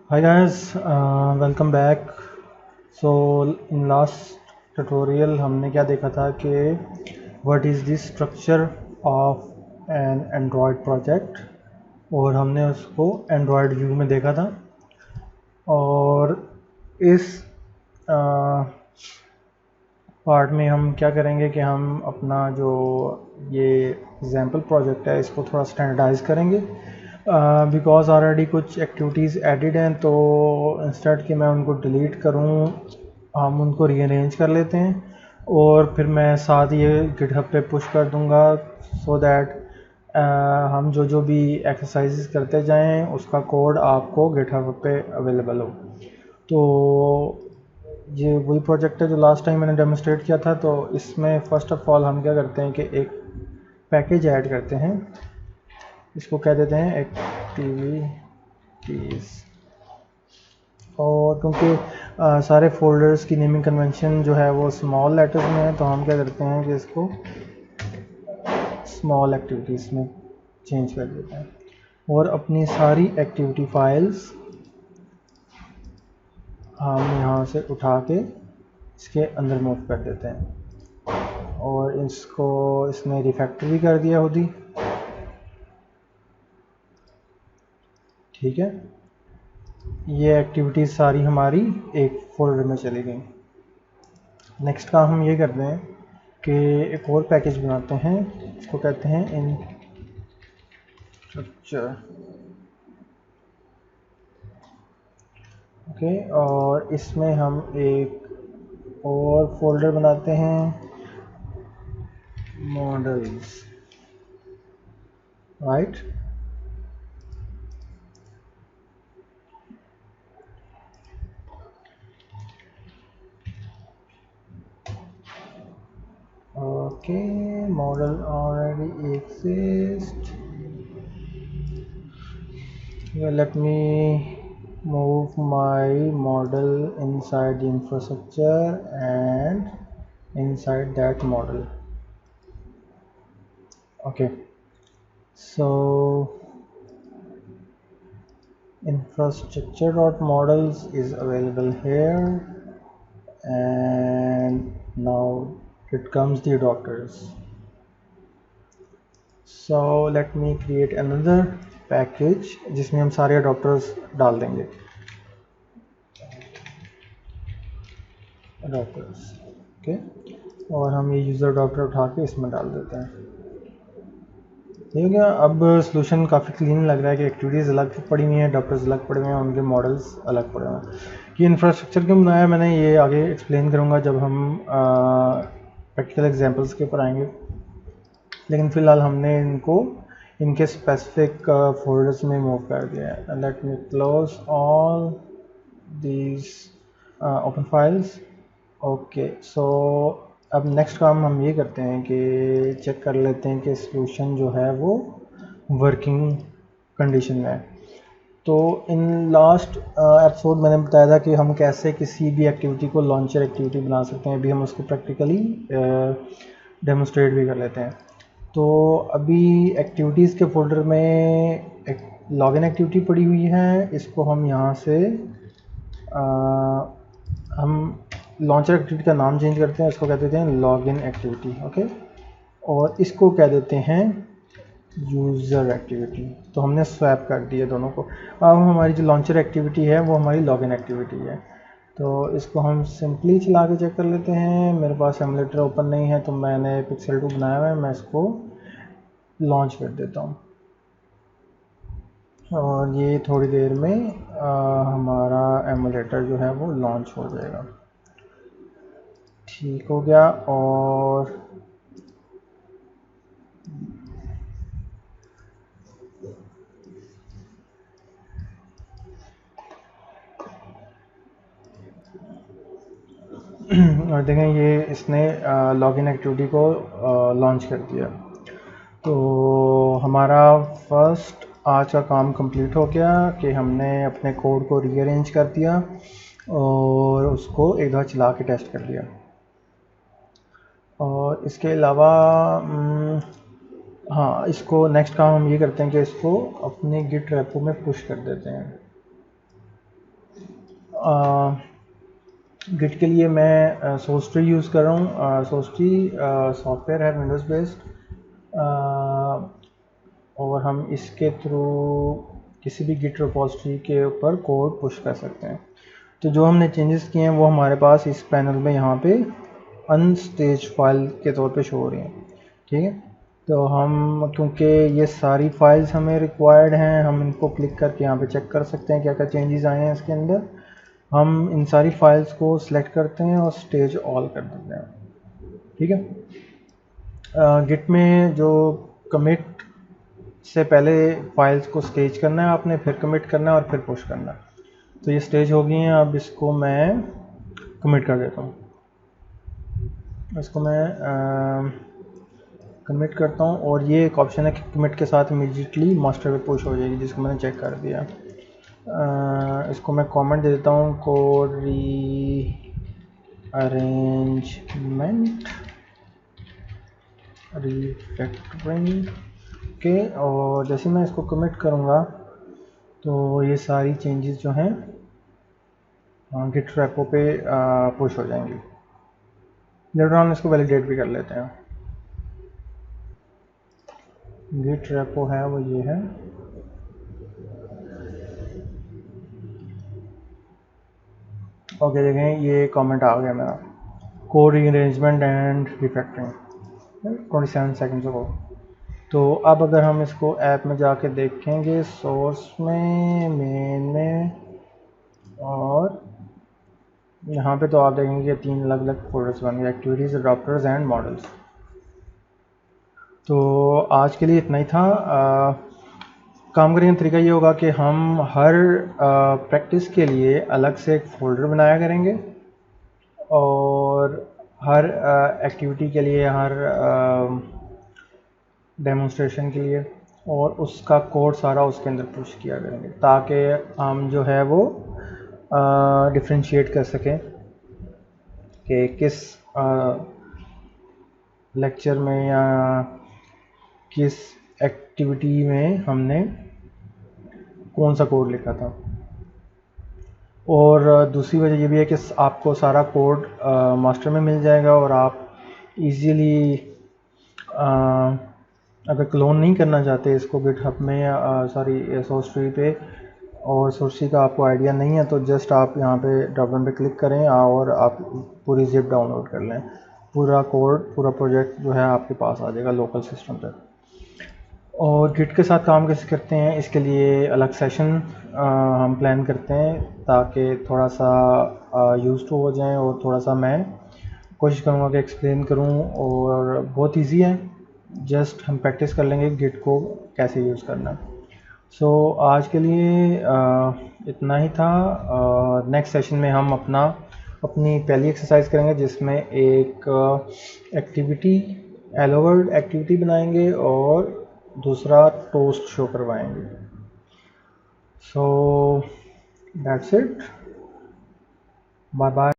Hi guys, welcome back. So in last tutorial हमने क्या देखा था कि what is the structure of an Android project और हमने उसको Android view में देखा था। और इस पार्ट में हम क्या करेंगे कि हम अपना जो ये एग्जाम्पल प्रोजेक्ट है इसको थोड़ा स्टैंडर्डाइज करेंगे बिकॉज ऑलरेडी कुछ एक्टिविटीज़ एडिड हैं, तो इंस्टेड कि मैं उनको डिलीट करूं हम उनको रीअरेंज कर लेते हैं और फिर मैं साथ ये गिटहब पे पुश कर दूंगा सो दैट हम जो भी एक्सरसाइजेस करते जाएं उसका कोड आपको गिटहब पे अवेलेबल हो। तो ये वही प्रोजेक्ट है जो लास्ट टाइम मैंने डेमोस्ट्रेट किया था। तो इसमें फ़र्स्ट ऑफ ऑल हम क्या करते हैं कि एक पैकेज ऐड करते हैं, इसको कह देते हैं एक्टिविटीज़। और क्योंकि सारे फोल्डर्स की नेमिंग कन्वेंशन जो है वो स्मॉल लेटर्स में है, तो हम क्या करते हैं कि इसको स्मॉल एक्टिविटीज़ में चेंज कर देते हैं और अपनी सारी एक्टिविटी फाइल्स हम यहाँ से उठा के इसके अंदर मूव कर देते हैं। और इसको इसने रिफैक्टर भी कर दिया खुद ही, ठीक है। ये एक्टिविटीज़ सारी हमारी एक फोल्डर में चली गई। नेक्स्ट काम हम ये करते हैं कि एक और पैकेज बनाते हैं, इसको कहते हैं इंस्ट्रक्चर। ओके, और इसमें हम एक और फोल्डर बनाते हैं models, right. Okay, model already exist. Let me move my model inside the infrastructure and inside that model. Okay, so infrastructure.models is available here, and now it comes the adapters. So let me create another package जिसमें हम सारे adapters डाल देंगे। adapters, okay, और हम ये user adapter उठा के इसमें डाल देते हैं। ठीक है, अब सोल्यूशन काफ़ी क्लीन लग रहा है कि एक्टिविटीज़ अलग पड़ी हुई हैं, adapters अलग पड़े हुए हैं, उनके मॉडल्स अलग पड़े हुए हैं। ये इंफ्रास्ट्रक्चर क्यों बनाया मैंने ये आगे एक्सप्लेन करूँगा जब हम प्रैक्टिकल एग्जांपल्स के ऊपर आएंगे। लेकिन फ़िलहाल हमने इनको इनके स्पेसिफिक फोल्डर्स में मूव कर दिया है। Let me close all these open files. Okay, so अब नेक्स्ट काम हम ये करते हैं कि चेक कर लेते हैं कि सॉल्यूशन जो है वो वर्किंग कंडीशन में है। तो इन लास्ट एपिसोड मैंने बताया था कि हम कैसे किसी भी एक्टिविटी को लॉन्चर एक्टिविटी बना सकते हैं। अभी हम उसको प्रैक्टिकली डेमोस्ट्रेट भी कर लेते हैं। तो अभी एक्टिविटीज़ के फोल्डर में एक लॉगिन एक्टिविटी पड़ी हुई है, इसको हम यहाँ से हम लॉन्चर एक्टिविटी का नाम चेंज करते हैं, इसको कह देते हैं लॉगिन एक्टिविटी। ओके, और इसको कह देते हैं यूज़र एक्टिविटी। तो हमने स्वैप कर दिए दोनों को। अब हमारी जो लॉन्चर एक्टिविटी है वो हमारी लॉगिन एक्टिविटी है। तो इसको हम सिंपली चला के चेक कर लेते हैं। मेरे पास एमुलेटर ओपन नहीं है तो मैंने पिक्सेल 2 बनाया हुआ है, मैं इसको लॉन्च कर देता हूँ और ये थोड़ी देर में हमारा एमुलेटर जो है वो लॉन्च हो जाएगा। ठीक हो गया। और और देखें ये इसने लॉगिन एक्टिविटी को लॉन्च कर दिया। तो हमारा फर्स्ट आज का काम कंप्लीट हो गया कि हमने अपने कोड को रीअरेंज कर दिया और उसको एक बार चला के टेस्ट कर लिया। और इसके अलावा हाँ, इसको नेक्स्ट काम हम ये करते हैं कि इसको अपने गिट रेपो में पुश कर देते हैं। गिट के लिए मैं सोर्स ट्री यूज़ कर रहा हूँ। सोर्स ट्री सॉफ्टवेयर है विंडोज़ बेस्ड, और हम इसके थ्रू किसी भी गिट रिपॉजिटरी के ऊपर कोड पुश कर सकते हैं। तो जो हमने चेंजेस किए हैं वो हमारे पास इस पैनल में यहाँ पे अनस्टेज फाइल के तौर पे शो हो रही हैं। ठीक है, तो हम क्योंकि ये सारी फाइल्स हमें रिक्वायर्ड हैं, हम इनको क्लिक करके यहाँ पे चेक कर सकते हैं क्या क्या चेंजेस आए हैं इसके अंदर। हम इन सारी फाइल्स को सिलेक्ट करते हैं और स्टेज ऑल कर देते हैं। ठीक है, गिट में जो कमिट से पहले फाइल्स को स्टेज करना है आपने, फिर कमिट करना है और फिर पुश करना है। तो ये स्टेज हो गई हैं, अब इसको मैं कमिट कर देता हूँ। इसको मैं कमिट करता हूँ और ये एक ऑप्शन है कि कमिट के साथ इमीडिएटली मास्टर पे पुश हो जाएगी, जिसको मैंने चेक कर दिया। इसको मैं कमेंट दे देता हूँ, कोड रीअरेंजमेंट रीफैक्टरिंग के, और जैसे मैं इसको कमिट करूँगा तो ये सारी चेंजेस जो हैं गिट रेपो पे पुश हो जाएंगी। लेटर ऑन इसको वैलिडेट भी कर लेते हैं। गिट रेपो है वो ये है, ओके देखें ये कमेंट आ गया मेरा, code rearrangement and refactoring 27 seconds ago. तो अब अगर हम इसको ऐप में जाके देखेंगे, सोर्स में, मेन में, और यहाँ पे तो आप देखेंगे 3 अलग अलग फोल्डर्स बन गए, एक्टिविटीज़, अडॉप्टर्स एंड मॉडल्स। तो आज के लिए इतना ही था। काम करने का तरीका ये होगा कि हम हर प्रैक्टिस के लिए अलग से एक फ़ोल्डर बनाया करेंगे, और हर एक्टिविटी के लिए, हर डेमोन्स्ट्रेशन के लिए, और उसका कोड सारा उसके अंदर पुश किया करेंगे, ताकि हम जो है वो डिफ्रेंशिएट कर सकें कि किस लेक्चर में या किस एक्टिविटी में हमने कौन सा कोड लिखा था। और दूसरी वजह ये भी है कि आपको सारा कोड मास्टर में मिल जाएगा, और आप इजीली अगर क्लोन नहीं करना चाहते इसको गिटहब में या सोर्स ट्री पे, और सोर्स ट्री का आपको आइडिया नहीं है, तो जस्ट आप यहाँ पे ड्रॉप डाउन पे क्लिक करें और आप पूरी जिप डाउनलोड कर लें। पूरा कोड, पूरा प्रोजेक्ट जो है आपके पास आ जाएगा लोकल सिस्टम पर। और गिट के साथ काम कैसे करते हैं इसके लिए अलग सेशन हम प्लान करते हैं, ताकि थोड़ा सा यूज़ टू हो जाएं, और थोड़ा सा मैं कोशिश करूँगा कि एक्सप्लेन करूँ, और बहुत इजी है, जस्ट हम प्रैक्टिस कर लेंगे गिट को कैसे यूज़ करना। सो आज के लिए इतना ही था। नेक्स्ट सेशन में हम अपनी पहली एक्सरसाइज करेंगे, जिसमें एक एक्टिविटी, हेलो वर्ल्ड एक्टिविटी बनाएंगे, और दूसरा टोस्ट शो करवाएंगे। So that's it, bye bye.